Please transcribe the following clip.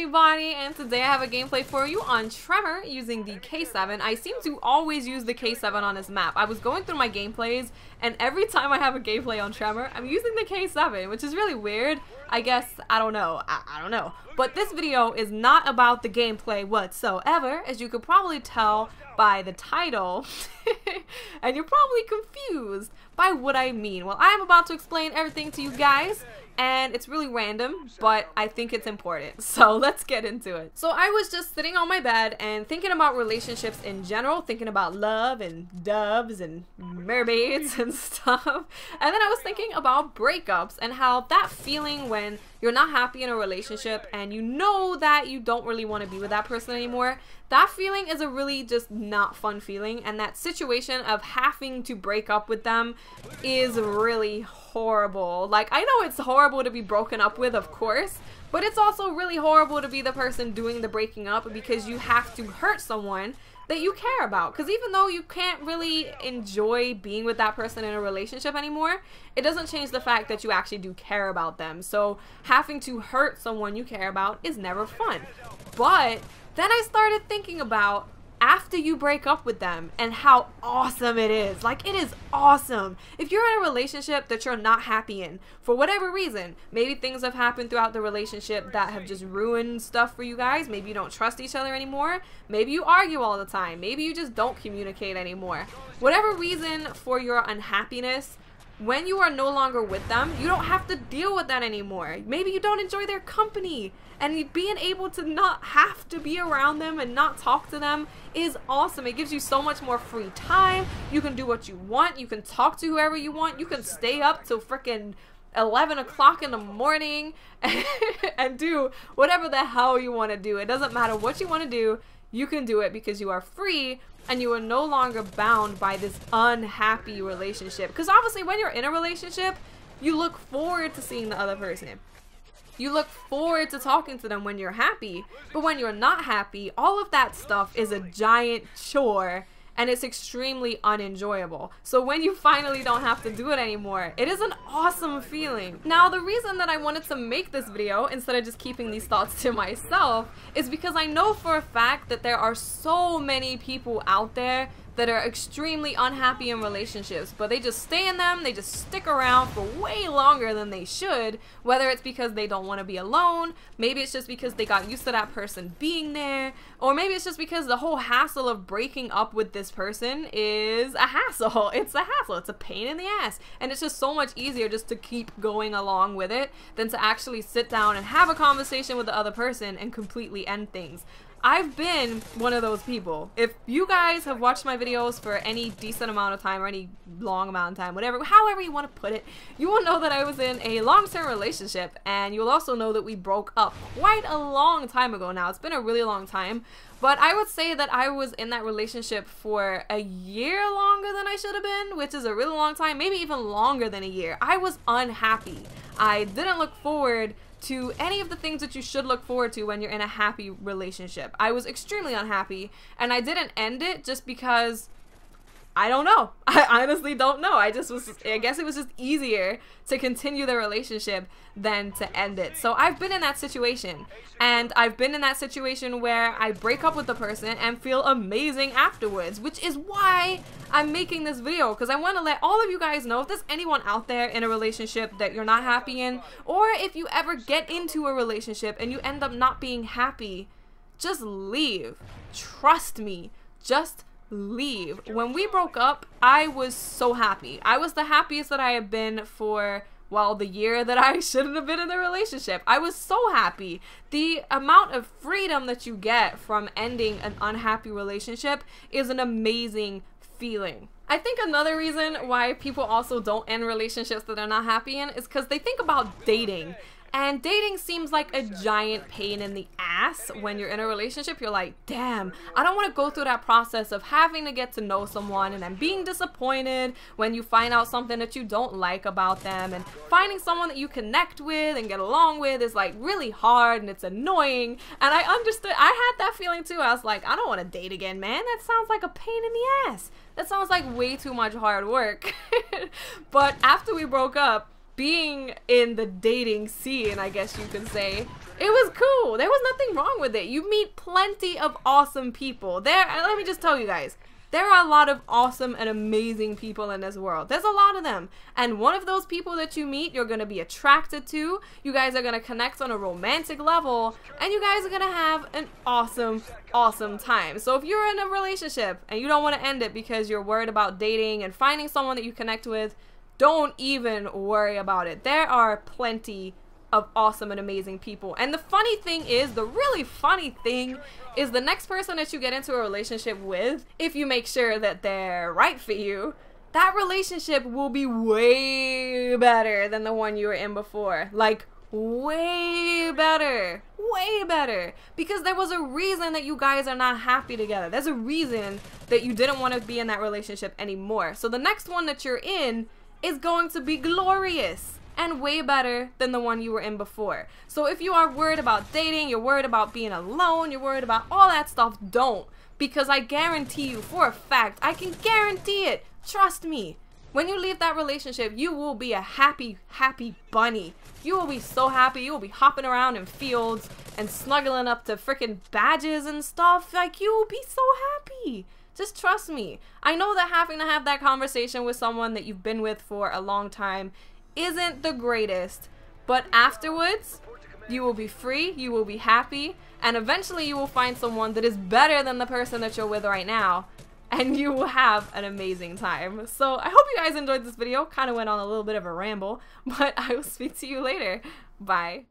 everybody, and today I have a gameplay for you on Tremor using the K7. I seem to always use the K7 on this map. I was going through my gameplays, and every time I have a gameplay on Tremor, I'm using the K7, which is really weird. I guess, I don't know. I don't know. But this video is not about the gameplay whatsoever, as you could probably tell by the title. And you're probably confused by what I mean. Well, I'm about to explain everything to you guys, and it's really random, but I think it's important. So let's get into it. So I was just sitting on my bed and thinking about relationships in general, thinking about love and doves and mermaids and stuff. And then I was thinking about breakups and how that feeling when you're not happy in a relationship and you know that you don't really want to be with that person anymore, that feeling is a really just not fun feeling, and that situation of having to break up with them is really horrible. Like, I know it's horrible to be broken up with, of course, but it's also really horrible to be the person doing the breaking up because you have to hurt someone that you care about. Because even though you can't really enjoy being with that person in a relationship anymore, it doesn't change the fact that you actually do care about them. So having to hurt someone you care about is never fun. But then I started thinking about after you break up with them and how awesome it is. Like, it is awesome. If you're in a relationship that you're not happy in, for whatever reason, maybe things have happened throughout the relationship that have just ruined stuff for you guys. Maybe you don't trust each other anymore. Maybe you argue all the time. Maybe you just don't communicate anymore. Whatever reason for your unhappiness, when you are no longer with them, you don't have to deal with that anymore. Maybe you don't enjoy their company, and being able to not have to be around them and not talk to them is awesome. It gives you so much more free time. You can do what you want. You can talk to whoever you want. You can stay up till freaking 11 o'clock in the morning and do whatever the hell you want to do. It doesn't matter what you want to do. You can do it because you are free and you are no longer bound by this unhappy relationship. Because obviously when you're in a relationship, you look forward to seeing the other person. You look forward to talking to them when you're happy. But when you're not happy, all of that stuff is a giant chore and it's extremely unenjoyable. So when you finally don't have to do it anymore, it is an awesome feeling. Now, the reason that I wanted to make this video instead of just keeping these thoughts to myself is because I know for a fact that there are so many people out there that are extremely unhappy in relationships, but they just stay in them, they just stick around for way longer than they should, whether it's because they don't want to be alone, maybe it's just because they got used to that person being there, or maybe it's just because the whole hassle of breaking up with this person is a hassle. It's a hassle, it's a pain in the ass, and it's just so much easier just to keep going along with it than to actually sit down and have a conversation with the other person and completely end things. I've been one of those people. If you guys have watched my videos for any decent amount of time or any long amount of time, whatever, however you want to put it, you will know that I was in a long-term relationship, and you'll also know that we broke up quite a long time ago now. It's been a really long time, but I would say that I was in that relationship for a year longer than I should have been, which is a really long time, maybe even longer than a year. I was unhappy. I didn't look forward to any of the things that you should look forward to when you're in a happy relationship. I was extremely unhappy, and I didn't end it just because I don't know. I honestly don't know. I guess it was just easier to continue the relationship than to end it. So I've been in that situation, and I've been in that situation where I break up with the person and feel amazing afterwards, which is why I'm making this video, because I want to let all of you guys know if there's anyone out there in a relationship that you're not happy in, or if you ever get into a relationship and you end up not being happy, just leave. Trust me, just leave. When we broke up, I was so happy. I was the happiest that I have been for, well, the year that I shouldn't have been in the relationship. I was so happy. The amount of freedom that you get from ending an unhappy relationship is an amazing feeling. I think another reason why people also don't end relationships that they're not happy in is because they think about dating. And dating seems like a giant pain in the ass when you're in a relationship. You're like, damn, I don't want to go through that process of having to get to know someone and then being disappointed when you find out something that you don't like about them, and finding someone that you connect with and get along with is like really hard and it's annoying. And I understood, I had that feeling too. I was like, I don't want to date again, man. That sounds like a pain in the ass. That sounds like way too much hard work. But after we broke up, being in the dating scene, I guess you could say, it was cool. There was nothing wrong with it. You meet plenty of awesome people. Let me just tell you guys, there are a lot of awesome and amazing people in this world. There's a lot of them. And one of those people that you meet, you're going to be attracted to. You guys are going to connect on a romantic level. And you guys are going to have an awesome, awesome time. So if you're in a relationship and you don't want to end it because you're worried about dating and finding someone that you connect with, don't even worry about it. There are plenty of awesome and amazing people. And the funny thing is, the really funny thing is, the next person that you get into a relationship with, if you make sure that they're right for you, that relationship will be way better than the one you were in before. Like, way better. Way better. Because there was a reason that you guys are not happy together. There's a reason that you didn't want to be in that relationship anymore. So the next one that you're in is going to be glorious and way better than the one you were in before. So if you are worried about dating, you're worried about being alone, you're worried about all that stuff, don't. Because I guarantee you, for a fact, I can guarantee it, trust me, when you leave that relationship, you will be a happy, happy bunny. You will be so happy. You will be hopping around in fields and snuggling up to freaking badges and stuff. Like, you will be so happy. Just trust me. I know that having to have that conversation with someone that you've been with for a long time isn't the greatest, but afterwards you will be free, you will be happy, and eventually you will find someone that is better than the person that you're with right now, and you will have an amazing time. So I hope you guys enjoyed this video. Kind of went on a little bit of a ramble, but I will speak to you later. Bye.